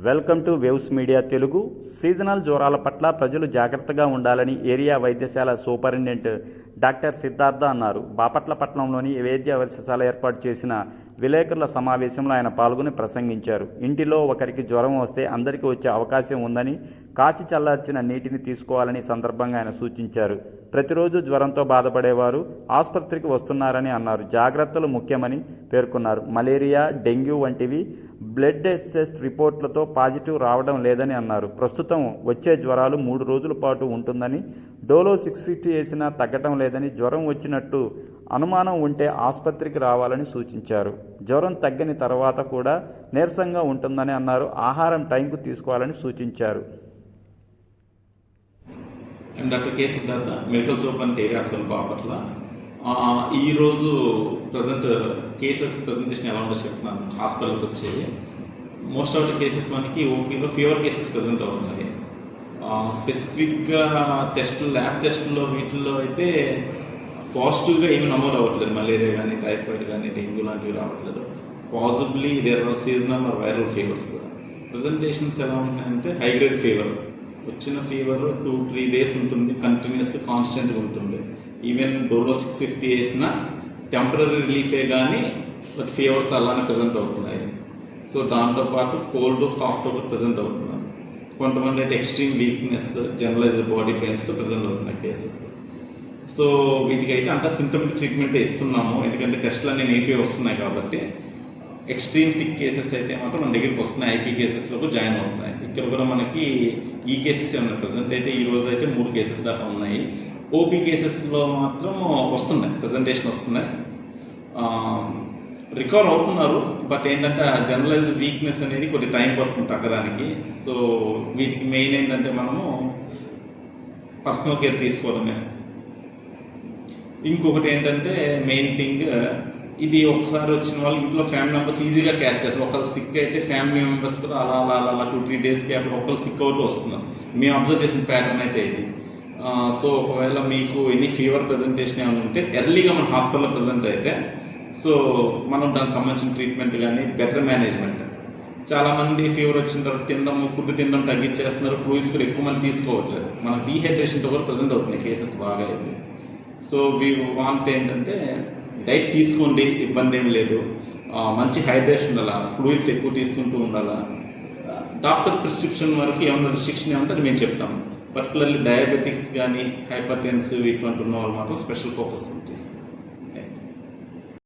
Welcome to Waves Media Telugu. Seasonal జ్వరాల పట్ల ప్రజలు జాగ్రత్తగా ఉండాలని ఏరియా వైద్యశాల సూపరింటెండెంట్ డాక్టర్ సిద్ధార్థ అన్నారు. బాపట్ల పట్టణంలోని వైద్య వైద్యశాల ఏర్పాటు చేసిన విలేకరుల సమావేశంలో ఆయన పాల్గొని ప్రసంగించారు. ఇంటిలో ఒకరికి జ్వరం వస్తే అందరికీ వచ్చే అవకాశం ఉందని, కాచి చల్లార్చిన నీటిని తీసుకోవాలని సందర్భంగా ఆయన సూచించారు. ప్రతిరోజు జ్వరంతో బాధపడేవారు ఆసుపత్రికి వస్తున్నారని అన్నారు. జాగ్రత్తలు ముఖ్యమని పేర్కొన్నారు. మలేరియా, డెంగ్యూ వంటివి బ్లడ్ టెస్ట్ రిపోర్ట్లతో పాజిటివ్ రావడం లేదని అన్నారు. ప్రస్తుతం వచ్చే జ్వరాలు 3 రోజుల పాటు ఉంటుందని, డోలో 650 వేసినా తగ్గటం లేదని, జ్వరం వచ్చినట్టు అనుమానం ఉంటే ఆసుపత్రికి రావాలని సూచించారు. జ్వరం తగ్గని తర్వాత కూడా నీరసంగా ఉంటుందని అన్నారు. ఆహారం టైంకు తీసుకోవాలని సూచించారు. Doctor K Siddhartha, medical superintendent area hospital Bapatla. ఈరోజు ప్రజెంట్ కేసెస్ ప్రజెంటేషన్ ఎలా ఉందో చెప్తున్నాను. హాస్పిటల్కి వచ్చేది మోస్ట్ ఆఫ్ ద కేసెస్ మనకి ఓపీలో ఫీవర్ కేసెస్ ప్రజెంట్ అవుతున్నాయి. స్పెసిఫిక్గా టెస్టులు, ల్యాబ్ టెస్టుల్లో వీటిల్లో అయితే పాజిటివ్గా ఏమి నమోదు అవ్వట్లేదు. మలేరియా కానీ, టైఫాయిడ్ కానీ, డెంగ్యూ లాంటివి రావట్లేదు. Possibly there are seasonal or viral fevers. Presentations ఎలా ఉన్నాయంటే హై గ్రేడ్ ఫీవర్, వచ్చిన ఫీవర్ 2-3 డేస్ ఉంటుంది, కంటిన్యూస్ కాన్స్టెంట్గా ఉంటుంది. ఈవెన్ డోలో 650 వేసినా టెంపరీ రిలీఫే కానీ బట్ ఫీవర్స్ అలానే ప్రజెంట్ అవుతున్నాయి. సో దాంతోపాటు కోల్డ్, కాఫ్ కూడా ప్రజెంట్ అవుతున్నాయి. కొంతమంది అయితే extreme weakness, generalised body pains present అవుతున్నాయి కేసెస్. సో వీటికైతే అంతా సింటమిక్ ట్రీట్మెంట్ ఇస్తున్నాము, ఎందుకంటే టెస్ట్లు అన్నీ నెగిటివ్ వస్తున్నాయి కాబట్టి. ఎక్స్ట్రీమ్ సిక్ కేసెస్ అయితే మాత్రం మన దగ్గరికి వస్తున్నాయి, ఐపీ కేసెస్లో జాయిన్ అవుతున్నాయి. ఇక్కడ కూడా మనకి ఈ కేసెస్ ఉన్నాయి. ప్రజెంట్ అయితే ఈ రోజు అయితే 3 కేసెస్ దాకా ఉన్నాయి. ఓపీ కేసెస్లో మాత్రం వస్తున్నాయి, ప్రజెంటేషన్ వస్తున్నాయి, రికవర్ అవుతున్నారు. బట్ ఏంటంటే ఆ జనరలైజ్డ్ వీక్నెస్ అనేది కొద్ది టైం పడుతుంది తగ్గడానికి. సో వీటికి మెయిన్ ఏంటంటే మనము పర్సనల్ కేర్ తీసుకోవడమే. ఇంకొకటి ఏంటంటే మెయిన్ థింగ్, ఇది ఒకసారి వచ్చిన వాళ్ళు ఇంట్లో ఫ్యామిలీ మెంబర్స్ ఈజీగా క్యాచ్ చేస్తారు. ఒకళ్ళు సిక్ అయితే ఫ్యామిలీ మెంబర్స్ కూడా అలా 2-3 డేస్ గ్యాప్ ఒకళ్ళు సిక్ అవుతూ వస్తున్నారు. మేము అబ్జర్వ్ చేసిన ప్యాటర్న్ అయితే ఇది. సో ఒకవేళ మీకు ఎనీ ఫీవర్ ప్రజెంటేషన్ ఏమైనా ఉంటే ఎర్లీగా మన హాస్పిటల్లో ప్రజెంట్ అయితే సో మనం దానికి సంబంధించిన ట్రీట్మెంట్ కానీ బెటర్ మేనేజ్మెంట్. చాలామంది ఫీవర్ వచ్చిన తర్వాత ఫుడ్ తినడం తగ్గించేస్తున్నారు, ఫ్లూయిడ్స్ కూడా ఎక్కువ మంది తీసుకోవట్లేదు. మన డీహైడ్రేషన్తో కూడా ప్రజెంట్ అవుతున్నాయి కేసెస్ బాగా అయింది. సో వీ వాంట్ ఏంటంటే డైట్ తీసుకోండి, ఇబ్బంది ఏం లేదు, మంచి హైడ్రేషన్ ఉండాలా, ఫ్లూయిడ్స్ ఎక్కువ తీసుకుంటూ ఉండాలా. డాక్టర్ ప్రిస్క్రిప్షన్ వరకు ఏమైనా రిస్ట్రిక్షన్ ఏమంటే అది మేము చెప్తాము. పర్టికులర్లీ డయాబెటిక్స్ కానీ, హైపర్ టెన్సివ్ ఇటువంటి ఉన్న వాళ్ళు మాత్రం స్పెషల్ ఫోకస్ తీసుకుంటాం.